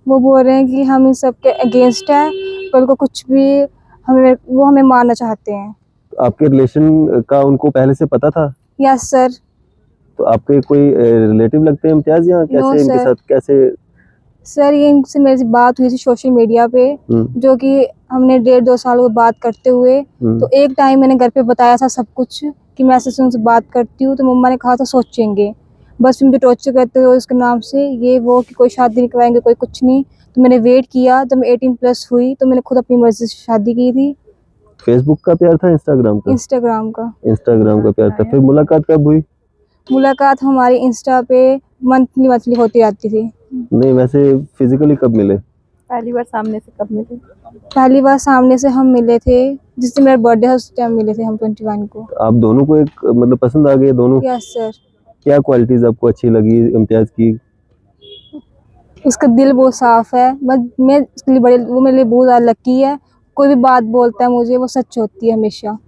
वो बोल रहे हैं कि हम इन सब के अगेंस्ट हैं, कल को कुछ भी हमें मारना चाहते हैं। आपके रिलेशन का उनको पहले से पता था? Yes sir. तो आपके कोई रिलेटिव लगते हैं इम्तियाज, या नो कैसे इनके सर। साथ कैसे? सर ये इनसे मेरी बात हुई थी सोशल मीडिया पे, जो कि हमने 1.5-2 साल हुए बात करते हुए। तो एक टाइम मैंने घर पे बताया था सब कुछ कि मैं ऐसे उनसे बात करती हूँ, तो मम्मा ने कहा था सोचेंगे, बस मुझे टॉर्चर करते हुए उसके नाम से ये वो कि कोई शादी नहीं करवाएंगे, कोई कुछ नहीं। तो मैंने वेट किया, जब मैं 18+ हुई तो मैंने खुद अपनी मर्जी से शादी की थी। फेसबुक का प्यार था, इंस्टाग्राम का? इंस्टाग्राम का। इंस्टाग्राम का प्यार था। फिर मुलाकात कब हुई? मुलाकात हमारी इंस्टा पे मंथली होती रहती थी। नहीं, वैसे फिजिकली कब मिले? पहली बार सामने से कब मिले? पहली बार सामने से हम मिले थे जिस दिन मेरा बर्थडे था, उस टाइम मिले थे हम 21 को। आप दोनों को एक मतलब पसंद आ गए दोनों? Yes sir. क्या क्वालिटीज आपको अच्छी लगी इम्तियाज की? उसका दिल बहुत साफ है, मैं उसके लिए वो मेरे लिए बहुत ज़्यादा लकी है। कोई भी बात बोलता है मुझे, वो सच होती है हमेशा।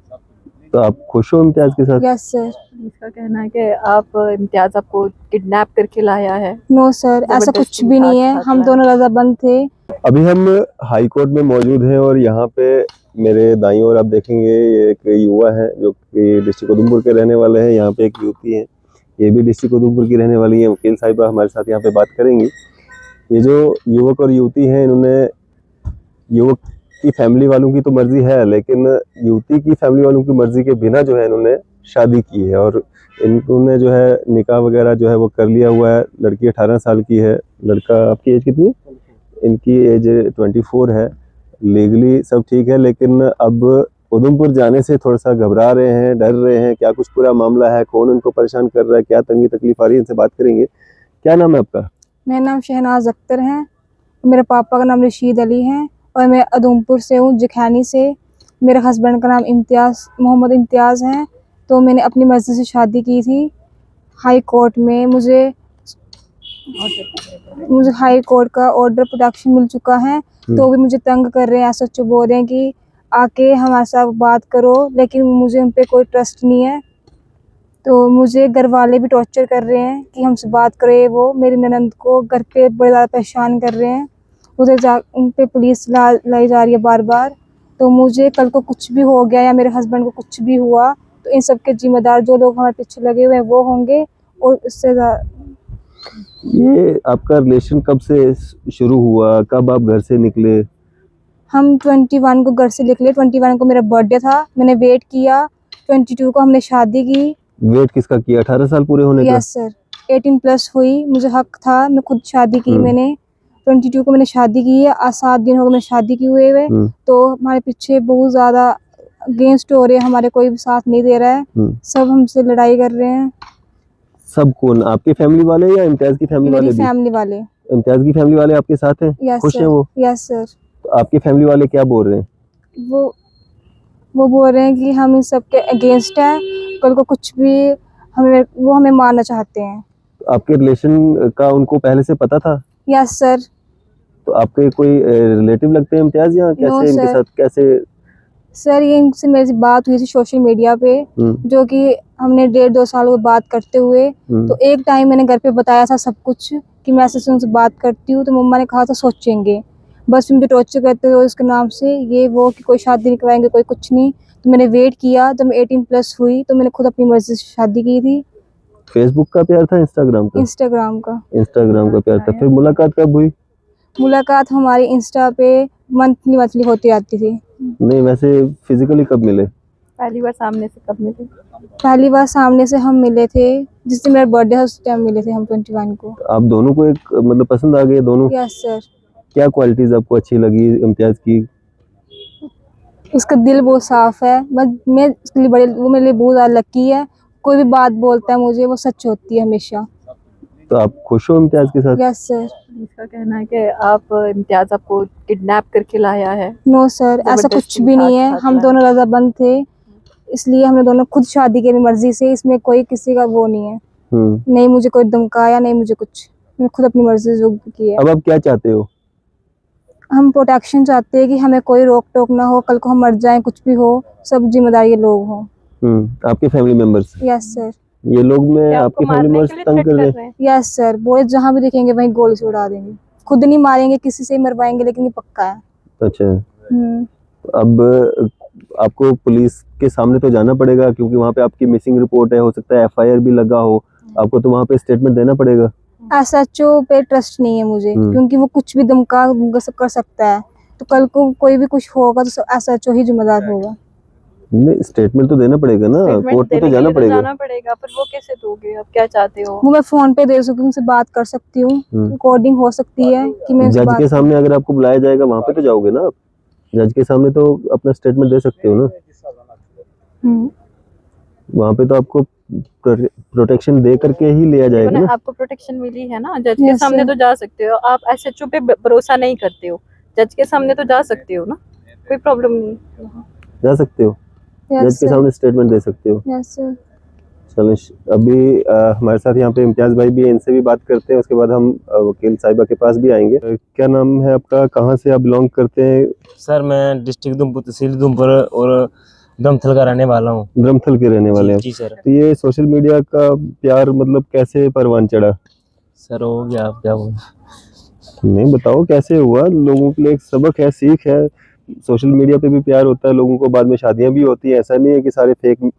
तो आप खुश हो इम्तियाज के साथ? Yes sir. इसका कहना है कि इम्तियाज आपको किडनैप करके लाया है। नो सर, ऐसा कुछ भी नहीं है, हम दोनों रजामंद थे। अभी हम हाई कोर्ट में मौजूद हैं और यहाँ पे मेरे दाईं ओर आप देखेंगे ये एक युवा है जो कि डिस्ट्रिक्ट उधमपुर के रहने वाले हैं। यहाँ पे एक युवती है, ये भी डिस्ट्रिक्ट उधमपुर की रहने वाली है। वकील साहिबा हमारे साथ यहाँ पे बात करेंगी। ये जो युवक और युवती हैं, इन्होंने युवक की फैमिली वालों की तो मर्जी है, लेकिन युवती की फैमिली वालों की मर्जी के बिना जो है इन्होंने शादी की है और इन्होंने जो है निकाह वगैरह जो है वो कर लिया हुआ है। लड़की 18 साल की है। लड़का, आपकी एज कितनी है? इनकी एज 24 है। लीगली सब ठीक है, लेकिन अब उधमपुर जाने से थोड़ा सा घबरा रहे हैं, डर रहे हैं। क्या कुछ पूरा मामला है, कौन उनको परेशान कर रहा है, क्या तंगी तकलीफ आ रही है, इनसे बात करेंगे। क्या नाम है आपका? मेरा नाम शहनाज अख्तर है, मेरे पापा का नाम रशीद अली है और मैं उधमपुर से हूँ, जखैनी से। मेरे हस्बैंड का नाम मोहम्मद इम्तियाज़ है। तो मैंने अपनी मर्ज़ी से शादी की थी। हाई कोर्ट में मुझे हाई कोर्ट का ऑर्डर प्रोटेक्शन मिल चुका है, तो भी मुझे तंग कर रहे हैं। ऐसा बोल रहे हैं कि आके हमारे साथ बात करो, लेकिन मुझे उन पे कोई ट्रस्ट नहीं है। तो मुझे घर वाले भी टॉर्चर कर रहे हैं कि हमसे बात करे। वो मेरी ननद को घर पे बड़े ज़्यादा परेशान कर रहे हैं, उधर उन पे पुलिस लाई जा रही है बार बार। तो मुझे कल को कुछ भी हो गया या मेरे हस्बैंड को कुछ भी हुआ तो इन सब के जिम्मेदार जो लोग हमारे पीछे लगे हुए हैं वो होंगे। और इससे ये आपका रिलेशन कब से शुरू हुआ, कब आप घर से निकले? हम 21 को घर से निकले। 21 को मेरा बर्थडे था, मैंने वेट किया। 22 को हमने शादी की। वेट किसका किया? 18 साल पूरे होने का? Yes sir. 18+ हुई, मुझे हक था, मैं खुद शादी की। मैंने 22 को मैंने शादी की है। आज 7 दिन हो गए मैं शादी की हुए हुए। तो हमारे पीछे बहुत ज्यादा अगेंस्ट हो रहे हैं, हमारे कोई भी साथ नहीं दे रहा है। सब हमसे लड़ाई कर रहे हैं। सब कौन? आपकी फैमिली वाले या इम्तियाज की फैमिली वाले? मेरी फैमिली वाले। इम्तियाज की फैमिली वाले आपके साथ हैं? खुश हैं वो? Yes sir. तो आपकी फैमिली वाले क्या बोल रहे हैं? वो बोल रहे हैं कि हम इन सब के अगेंस्ट हैं, कल को कुछ भी हमें मारना चाहते हैं। तो आपके रिलेशन का उनको पहले से पता था? Yes sir. तो आपके कोई रिलेटिव लगते हैं इम्तियाज, या कैसे इनके साथ कैसे? सर ये इनसे मेरी बात हुई थी सोशल मीडिया पे, जो कि हमने 1.5-2 साल हुए बात करते हुए। तो एक टाइम मैंने घर पे बताया था सब कुछ कि मैं ऐसे उनसे बात करती हूँ, तो मम्मा ने कहा था सोचेंगे, बस मुझे टॉर्चर करते हुए उसके नाम से ये वो कि कोई शादी नहीं करवाएंगे, कोई कुछ नहीं। तो मैंने वेट किया, जब मैं 18+ हुई तो मैंने खुद अपनी मर्जी से शादी की थी। फेसबुक का प्यार था, इंस्टाग्राम का? इंस्टाग्राम का। इंस्टाग्राम का प्यार था। फिर मुलाकात कब हुई? मुलाकात हमारी इंस्टा पे मंथली होती रहती थी। नहीं, वैसे फिजिकली कब मिले? पहली बार सामने से कब मिले? पहली बार सामने से हम मिले थे जिस दिन मेरा बर्थडे था, उस टाइम मिले थे हम 21 को। तो आप दोनों को एक मतलब पसंद आ गए दोनों? Yes sir. क्या क्वालिटीज आपको अच्छी लगी इम्तियाज की? उसका दिल बहुत साफ है, मैं उसके लिए वो मेरे लिए बहुत ज़्यादा लकी है। कोई भी बात बोलता है मुझे, वो सच होती है हमेशा। तो आप खुश हो इम्तियाज के साथ? Yes sir. इसका कहना है कि इम्तियाज आपको किडनैप करके लाया है। नो सर, ऐसा कुछ भी नहीं है, हम दोनों रजामंद थे, इसलिए हमने दोनों खुद शादी की अपनी मर्जी से। इसमें कोई किसी का वो नहीं है। नहीं मुझे कोई धमकाया, नहीं मुझे कुछ, मैंने खुद अपनी मर्जी से जो की है। अब आप क्या चाहते हो? हम प्रोटेक्शन चाहते हैं कि हमें कोई रोक टोक ना हो, कल को हम मर जाएं, कुछ भी हो, सब जिम्मेदारी लोग हों। आपके फैमिली मेंबर्स? Yes sir. ये लोग में आपके फैमिली मेंबर्स तंग कर रहे हैं? यस सर, बोले जहाँ भी देखेंगे वहीं गोली से उड़ा देंगे। खुद नहीं मारेंगे, किसी से ही मरवाएंगे, लेकिन ये पक्का है। अच्छा, हम्म। अब आपको पुलिस के सामने तो जाना पड़ेगा, क्योंकि वहाँ पे आपकी मिसिंग रिपोर्ट है, हो सकता है एफआईआर भी लगा हो, आपको तो वहाँ पे स्टेटमेंट देना पड़ेगा। एसएचओ पे ट्रस्ट नहीं है मुझे, क्योंकि वो कुछ भी धमका कर सकता है, तो कल को कोई भी कुछ होगा तो एसएचओ ही जिम्मेदार होगा। नहीं, स्टेटमेंट तो देना पड़ेगा ना, स्टेटमेंट कोर्ट में तो देने के जाना लिए तो पड़ेगा। जाना पड़ेगा, पर वो कैसे दोगे? आप क्या चाहते हो? वो मैं फोन पे दे सकती हूँ, उनसे बात कर सकती हूँ, रिकॉर्डिंग हो सकती है कि मैं उनसे जज बात के सामने अगर आपको बुलाया जाएगा वहाँ पे तो जाओगे ना आप, जज के सामने तो अपना स्टेटमेंट दे सकते हो ना। वहाँ पे तो आपको प्रोटेक्शन दे करके ही लिया जाएगा ना। आपको प्रोटेक्शन मिली है ना, जज के Yes, सामने sir. तो जा सकते हो। आप एसएचओ पे भरोसा नहीं करते हो, जज के सामने तो जा सकते हो ना, कोई प्रॉब्लम नहीं। जा सकते हो, जज यस के सर, सामने स्टेटमेंट दे सकते हो। Yes sir. चलो, अभी हमारे साथ यहाँ पे इम्तियाज भाई भी है, इनसे भी बात करते हैं, उसके बाद हम वकील साहिबा के पास भी आएंगे। क्या नाम है आपका, कहाँ से आप बिलोंग करते हैं? सर मैं डिस्ट्रिक्ट उधमपुर, तहसील उधमपुर और दमथल का रहने वाला हूँ। ब्रह्मथल के रहने वाले हैं। जी सर। तो ये सोशल मीडिया का प्यार मतलब कैसे परवान चढ़ा? सर हो गया, आप क्या बोल। नहीं, बताओ कैसे हुआ, लोगों के लिए एक सबक है, सीख है। सोशल मीडिया पे भी प्यार होता है लोगों को, बाद में शादियां भी होती हैं, ऐसा नहीं है कि सारे फेक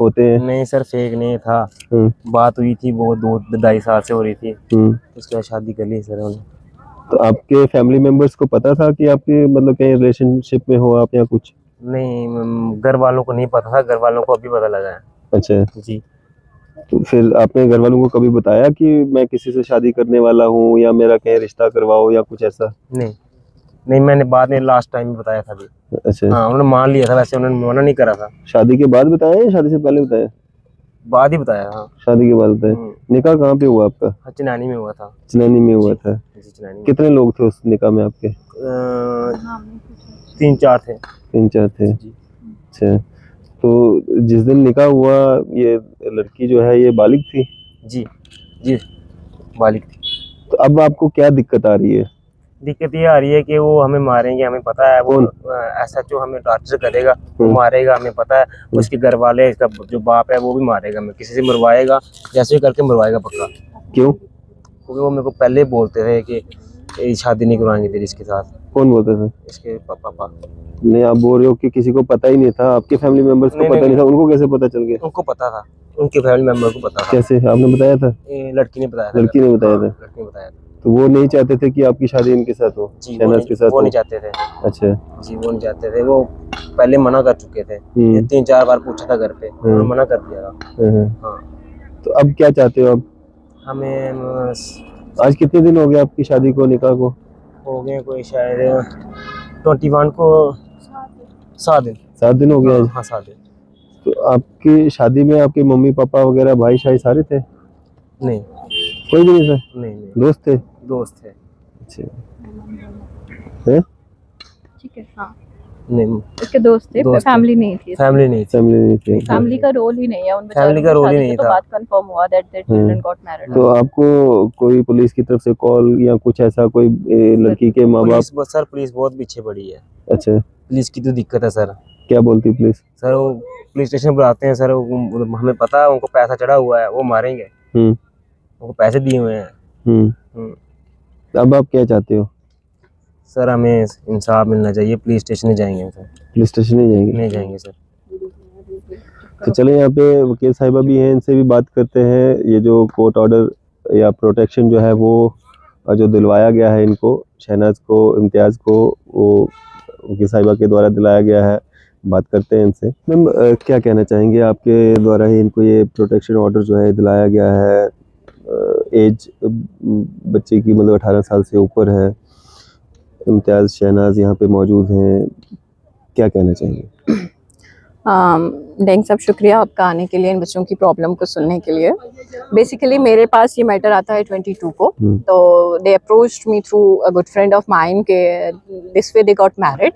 होते हैं। नहीं सर, फेक नहीं था, हम्म, बात हुई थी, वो 2-2.5 साल से हो रही थी, हम्म। उसके बाद शादी कर ली सर उन्होंने। तो आपके फैमिली मेंबर्स को पता था कि आपके मतलब कहीं रिलेशनशिप में हो आप या कुछ? नहीं, घर वालों को नहीं पता था, घर वालों को अभी पता लगा है। अच्छा, जी। तो फिर आपने घर वालों को कभी बताया कि मैं किसी से शादी करने वाला हूँ या मेरा कहीं रिश्ता करवाओ या कुछ ऐसा? नहीं नहीं, मैंने बाद में लास्ट टाइम में बताया था अभी। अच्छा, हाँ, उन्होंने मान लिया था, वैसे उन्होंने मना नहीं करा था। शादी के बाद बताया या शादी से पहले बताया? बाद ही बताया। हाँ। शादी के बाद बताया। निकाह कहाँ पे हुआ आपका? हाँ, चिनानी में हुआ था। चिनैनी में हुआ था। जी, चिनानी में। कितने लोग थे उस निकाह में आपके? 3-4 थे। 3-4 थे। जी। अच्छा, तो जिस दिन निकाह हुआ ये लड़की जो है ये बालिग थी? जी जी, बालिग थी। तो अब आपको क्या दिक्कत आ रही है? दिक्कत ये आ रही है कि वो हमें मारेंगे, हमें पता है। वो ऐसा जो हमें टॉर्चर करेगा, वो मारेगा, हमें पता है। उसके घर वाले, इसका जो बाप है वो भी मारेगा, हमें किसी से मरवाएगा, जैसे भी करके मरवाएगा पक्का। क्यों? क्योंकि वो मेरे को पहले बोलते थे कि ये शादी नहीं करवाएंगे तेरी इसके साथ। कौन बोलते थे? इसके पापा। नहीं, आप बोल रहे हो कि किसी को पता ही नहीं था, आपके फैमिली मेंबर्स को पता नहीं था, उनको कैसे पता चल गया? उनको पता था, उनके फैमिली मेंबर को पता था। कैसे, आपने बताया था? लड़की ने बताया था। लड़की ने बताया था? लड़की ने बताया था। तो वो नहीं चाहते थे कि आपकी शादी इनके साथ हो, शहनाज के साथ वो हो? नहीं चाहते थे। अच्छा। जी, वो नहीं चाहते थे, वो पहले मना कर चुके थे। 3-4 बार पूछा था घर पे, उन्होंने मना कर दिया था। हाँ। तो अब क्या चाहते हो आप? हमें आज कितने दिन हो गए आपकी शादी को, निकाह को? हो गए कोई शायद 21 को 7 दिन। 7 दिन हो गए आज? हाँ, 7 दिन। तो आपकी शादी में आपके मम्मी पापा वगैरह भाई शाही सारे थे? नहीं, कोई भी नहीं था? नहीं। दोस्त थे? दोस्त थे। अच्छा है। ठीक है। हाँ, नहीं, उसके दोस्त थे, फैमिली नहीं थी। फैमिली नहीं थी। फैमिली नहीं थी। फैमिली का रोल ही नहीं है उन फैमिली का रोल ही नहीं तो था। बात कंफर्म हुआ that their children got married. तो आपको कोई पुलिस की तरफ से कॉल या कुछ ऐसा, कोई लड़की के माँ बाप? सर पुलिस बहुत पीछे पड़ी है। अच्छा, पुलिस की तो दिक्कत है सर। क्या बोलती पुलिस? सर वो पुलिस स्टेशन पर आते हैं सर, हमें पता है उनको पैसा चढ़ा हुआ है, वो मारेंगे। उनको पैसे दिए हुए हैं। अब आप क्या चाहते हो? सर हमें इंसाफ मिलना चाहिए, पुलिस स्टेशन नहीं जाएंगे सर। पुलिस स्टेशन नहीं जाएंगे? नहीं जाएंगे सर। तो चले, यहाँ पे वकील साहिबा भी हैं, इनसे भी बात करते हैं। ये जो कोर्ट ऑर्डर या प्रोटेक्शन जो है वो जो दिलवाया गया है इनको, शहनाज को, इम्तियाज़ को, वो वकील साहिबा के द्वारा दिलाया गया है। बात करते हैं इनसे। मैम, क्या कहना चाहेंगे, आपके द्वारा ही इनको ये प्रोटेक्शन ऑर्डर जो है दिलाया गया है। एज बच्चे की मतलब 18 साल से ऊपर है। इम्तियाज़, शहनाज यहाँ पे मौजूद हैं, क्या कहना चाहेंगे? डेंग साहब, शुक्रिया आपका आने के लिए, इन बच्चों की प्रॉब्लम को सुनने के लिए। बेसिकली मेरे पास ये मैटर आता है 22 को। तो they approached me through a good friend of mine के this way they got married.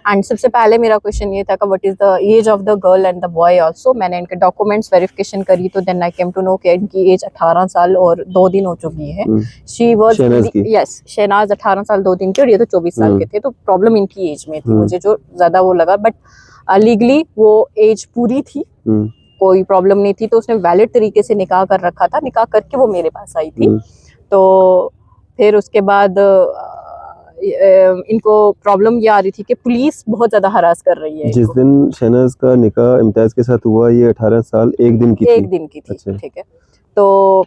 And सबसे पहले मेरा क्वेश्चन ये था कि what is the age of the girl and the boy also. मैंने इनके डॉक्यूमेंट्स वेरिफिकेशन करी तो then I came to know कि इनकी एज 18 साल और 2 दिन हो चुकी है। शी वाज, यस, शहनाज 18 साल 2 दिन की और ये तो 24 साल के थे। तो प्रॉब्लम इनकी एज में थी, मुझे जो ज़्यादा वो लगा। बट लीगली वो एज पूरी थी, कोई प्रॉब्लम नहीं थी। तो उसने वैलिड तरीके से निकाह कर रखा था, निकाह करके वो मेरे पास आई थी। तो फिर उसके बाद इनको प्रॉब्लम ये आ रही थी कि पुलिस बहुत ज्यादा हरास कर रही है जिस इनको। दिन शहनाज का निकाह इम्तियाज के साथ हुआ ये 18 साल 1 दिन की थी। एक दिन की थी, अच्छा। ठीक है। तो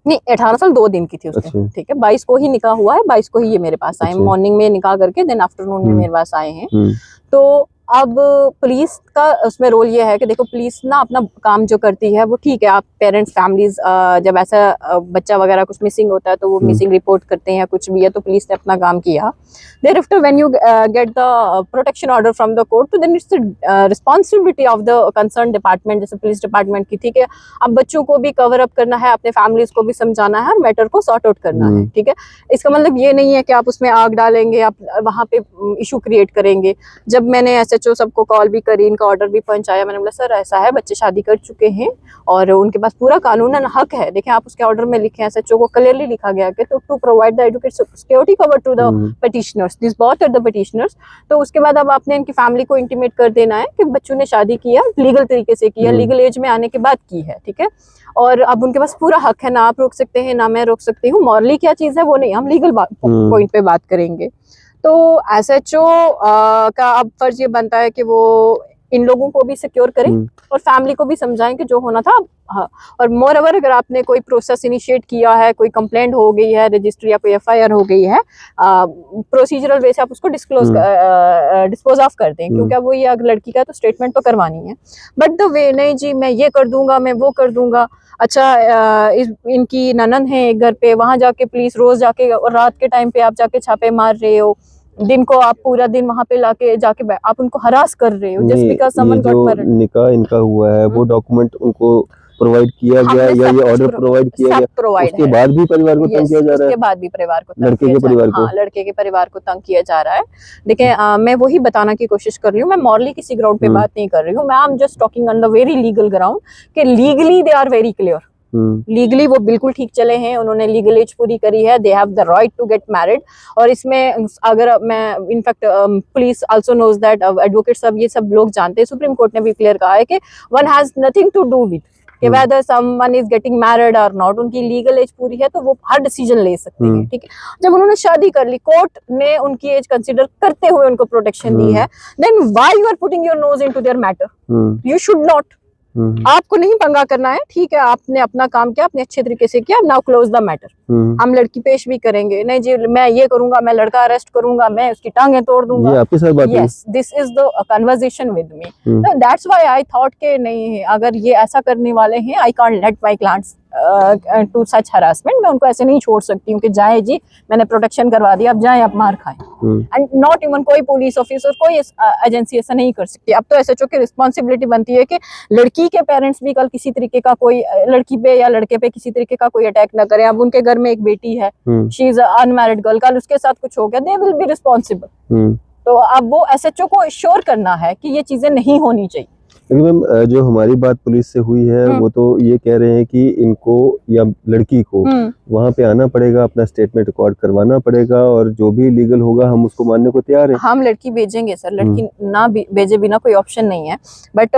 नहीं, 18 साल 2 दिन की थी उसने, अच्छा। ठीक है। 22 को ही निकाह हुआ है, 22 को ही ये मेरे पास आए, अच्छा। मॉर्निंग में निकाह करके देन आफ्टरनून में मेरे पास आए हैं। तो अब पुलिस का उसमें रोल ये है कि देखो पुलिस ना अपना काम जो करती है वो ठीक है, आप पेरेंट्स फैमिलीज जब ऐसा बच्चा वगैरह कुछ मिसिंग होता है तो वो मिसिंग रिपोर्ट करते हैं या कुछ भी है, तो पुलिस ने अपना काम किया। Thereafter when you get the protection order from the court, तो then it's the responsibility of the concern department, जैसे पुलिस डिपार्टमेंट की थी कि अब बच्चों को भी कवर अप करना है, अपने फैमिलीज को भी समझाना है और मैटर को सॉर्ट आउट करना है, ठीक है। इसका मतलब ये नहीं है कि आप उसमें आग डालेंगे, आप वहाँ पे इशू क्रिएट करेंगे। जब मैंने एसएचओ सबको कॉल भी करी, इनका ऑर्डर भी पहुंचाया, मैंने बोला सर ऐसा है, बच्चे शादी कर चुके हैं और उनके पास पूरा कानूनन हक है। देखें आप उसके ऑर्डर में लिखे, एसएचओ को क्लियरली लिखा गया कि to provide the adequate security cover to the petitioners, this both are the petitioners. तो उसके बाद अब आपने इनकी फैमिली को इंटीमेट कर देना है कि बच्चों ने शादी किया, लीगल तरीके से किया, लीगल एज में आने के बाद की है, ठीक है। और अब उनके पास पूरा हक है, ना आप रोक सकते हैं ना मैं रोक सकती हूँ। मॉरली क्या चीज है वो नहीं, हम लीगल पॉइंट पे बात करेंगे। तो एसएचओ का अब फर्ज ये बनता है कि वो इन लोगों को भी सिक्योर करें और फैमिली को भी समझाएं कि जो होना था। हाँ, और मोर ओवर अगर आपने कोई प्रोसेस इनिशिएट किया है, कोई कंप्लेंट हो गई है, रजिस्ट्री या कोई एफआईआर हो गई है, प्रोसीजरल वे से आप उसको डिस्पोज ऑफ कर दें, क्योंकि अब वो ये अगर लड़की का है तो स्टेटमेंट तो करवानी है। बट द वे नहीं जी मैं ये कर दूंगा, मैं वो कर दूंगा। अच्छा इनकी ननद है एक घर पे, वहां जाके पुलिस रोज जाके और रात के टाइम पे आप जाके छापे मार रहे हो, दिन को आप पूरा दिन वहां पे जाके आप उनको हरास कर रहे हो just because someone got married. निकाह इनका हुआ है वो डॉक्यूमेंट उनको प्रोवाइड किया गया या ये ऑर्डर प्रोवाइड किया गया, उसके बाद भी परिवार को तंग किया जा रहा है? उसके बाद भी परिवार को लड़के के परिवार को, हाँ, लड़के के परिवार को तंग किया जा रहा है। देखिए मैं वही बताना की कोशिश कर रही हूँ, मैं मॉरली किसी ग्राउंड पे बात नहीं कर रही हूँ, मैं I am just talking on the very legal ground कि legally they are very clear, legally वो बिल्कुल ठीक चले हैं, उन्होंने लीगल एज पूरी करी है, they have the right to get married. और इसमें अगर मैं in fact police also knows that, advocate सब ये सब लोग जानते हैं, सुप्रीम कोर्ट ने भी क्लियर कहा है कि one has nothing to do with कि whether someone is getting married or not, उनकी लीगल एज पूरी है तो वो हर डिसीजन ले सकते हैं, ठीक है। जब उन्होंने शादी कर ली, कोर्ट ने उनकी एज कंसीडर करते हुए उनको प्रोटेक्शन दी है, then why you are putting your nose into their matter? You should not. आपको नहीं पंगा करना है, ठीक है, आपने अपना काम किया, आपने अच्छे तरीके से किया, नाउ क्लोज द मैटर। हम लड़की पेश भी करेंगे, नहीं जी मैं ये करूंगा, मैं लड़का अरेस्ट करूंगा, मैं उसकी टांगें तोड़ दूंगा। ये आपके साथ बात है? Yes, this is the conversation with me, that's why I thought के नहीं, अगर ये ऐसा करने वाले हैं, I can't let my clients to such harassment, मैं उनको ऐसे नहीं छोड़ सकती हूँ कि जाए जी मैंने प्रोटेक्शन करवा दिया, अब जाए आप मार खाएं। एंड नॉट इवन कोई पुलिस ऑफिसर, कोई एजेंसी ऐसा नहीं कर सकती। अब तो एसएचओ की रिस्पॉन्सिबिलिटी बनती है कि लड़की के पेरेंट्स भी कल किसी तरीके का कोई लड़की पे या लड़के पे किसी तरीके का कोई अटैक ना करें। अब उनके घर में एक बेटी है, शी इज अनमैरिड गर्ल, कल उसके साथ कुछ हो गया, दे विल बी रिस्पॉन्सिबल। तो अब वो एसएचओ को श्योर करना है कि ये चीजें नहीं होनी चाहिए। लेकिन मैम जो हमारी बात पुलिस से हुई है वो तो ये कह रहे हैं कि इनको या लड़की को वहाँ पे आना पड़ेगा, अपना स्टेटमेंट रिकॉर्ड करवाना पड़ेगा और जो भी लीगल होगा हम उसको मानने को तैयार हैं। हम लड़की भेजेंगे सर, लड़की ना भेजे बिना कोई ऑप्शन नहीं है। बट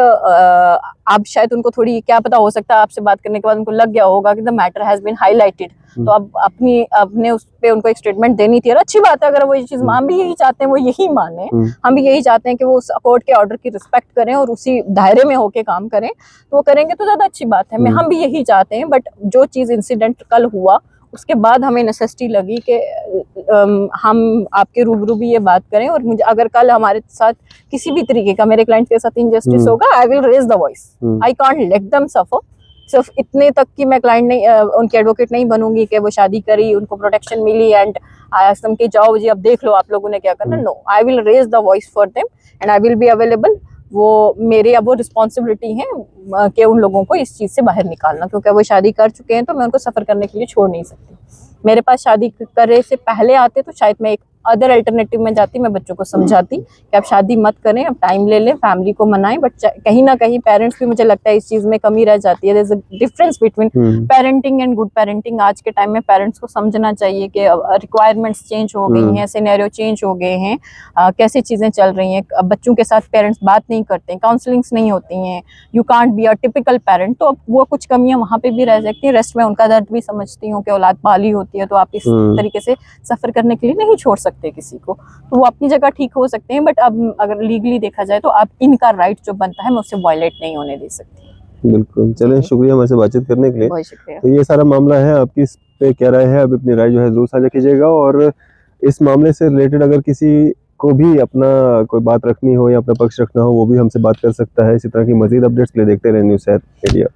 आप शायद उनको थोड़ी क्या पता, हो सकता है आपसे बात करने के बाद उनको लग गया होगा कि the matter has been highlighted, तो अब अपने उस पे उनको एक स्टेटमेंट देनी थी। और अच्छी बात है, अगर वो ये चीज हम भी यही चाहते हैं, वो यही माने, हम भी यही चाहते हैं कि वो उस कोर्ट के ऑर्डर की रिस्पेक्ट करें और उसी दायरे में होके काम करें, तो वो करेंगे तो ज्यादा अच्छी बात है। हम भी यही चाहते हैं। बट जो चीज इंसिडेंट कल हुआ उसके बाद हमें नेसेसिटी लगी कि हम आपके रूबरू भी ये बात करें, और मुझे अगर कल हमारे साथ किसी भी तरीके का मेरे क्लाइंट के साथ इनजस्टिस होगा, I will raise the voice, I can't let them suffer. सिर्फ इतने तक कि मैं क्लाइंट नहीं, उनकी एडवोकेट नहीं बनूंगी कि वो शादी करी, उनको प्रोटेक्शन मिली एंड आई आस्क देम कि जाओ जी अब देख लो आप लोगों ने क्या करना। No, I will raise the voice for them and I will be available. वो मेरी अब वो रिस्पॉन्सिबिलिटी है कि उन लोगों को इस चीज़ से बाहर निकालना, क्योंकि वो शादी कर चुके हैं तो मैं उनको सफ़र करने के लिए छोड़ नहीं सकती। मेरे पास शादी करने से पहले आते तो शायद मैं एक अदर अल्टरनेटिव में जाती, मैं बच्चों को समझाती कि आप शादी मत करें, अब टाइम ले लें, फैमिली को मनाएं। बट कहीं ना कहीं पेरेंट्स भी, मुझे लगता है इस चीज़ में कमी रह जाती है। There is a difference between parenting and good parenting. आज के टाइम में पेरेंट्स को समझना चाहिए कि रिक्वायरमेंट्स चेंज हो गई हैं, सिनेरियो चेंज हो गए हैं, कैसे चीज़ें चल रही हैं। अब बच्चों के साथ पेरेंट्स बात नहीं करते, काउंसलिंग्स नहीं होती हैं, you can't be a typical parent. तो अब वो कुछ कमियां वहाँ पे भी रह सकती हैं। रेस्ट में उनका दर्द भी समझती हूँ कि औलाद पाली होती है, तो आप इस तरीके से सफ़र करने के लिए नहीं छोड़ सकते किसी को। तो वो अपनी जगह ठीक हो सकते हैं, बट अब अगर लीगली देखा जाए तो आप इनका राइट जो बनता है मैं उससे वायलेट नहीं होने दे सकती। बिल्कुल, चलें, शुक्रिया हमारे से बातचीत करने के लिए। बहुत शुक्रिया। तो ये सारा मामला है, आपकी इस पे क्या राय है? आप अपनी राय जो है ज़रूर साझा कीजिएगा, और इस मामले से रिलेटेड अगर किसी को भी अपना कोई बात रखनी हो या अपना पक्ष रखना हो, वो भी हमसे बात कर सकता है। इसी तरह की मज़ीद अपडेट्स के लिए देखते रहें न्यूज़ 7 मीडिया।